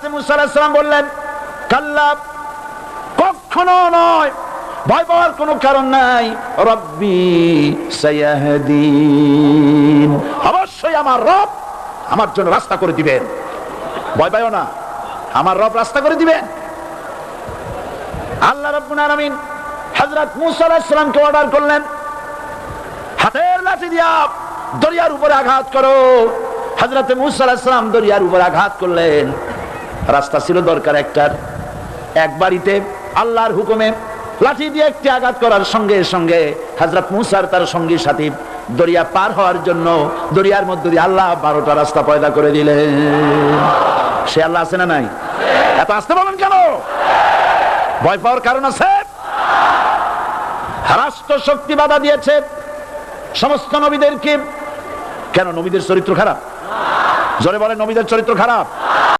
হযরত মুসা আলাইহিস সালাম বললেন, কাল্লা, কখনো নয়, ভয় পাওয়ার কোনো কারণ নাই। রব্বি সায়াহদিন, অবশ্যই আমার রব আমার জন্য রাস্তা করে দিবেন। ভয় পাইও না, আমার রব রাস্তা করে দিবেন। আল্লাহ রাব্বুল আলামিন হযরত মুসা আলাইহিস সালামকে অর্ডার করলেন, হাতের লাঠি দিয়া দরিয়ার উপরে আঘাত করো। হযরত মুসা আলাইহিস সালাম দরিয়ার উপরে আঘাত করলেন। রাস্তা ছিল দরকার একটার, এক বাড়িতে আল্লাহর হুকুমে লাঠি দিয়ে একটি আঘাত করার সঙ্গে সঙ্গে হযরত মুসা আর তার সঙ্গী সাথী দরিয়া পার হওয়ার জন্য দরিয়ার মধ্যে দিয়ে আল্লাহ 12টা রাস্তা পয়দা করে দিলেন। সে আল্লাহ আছে না নাই? এত আসতে বলেন কেন? ভয় পাওয়ার কারণ আছে? রাষ্ট্র শক্তি বাধা দিয়েছে সমস্ত নবীদেরকে। কেন? নবীদের চরিত্র খারাপ? জোরে বলেন, নবীদের চরিত্র খারাপ?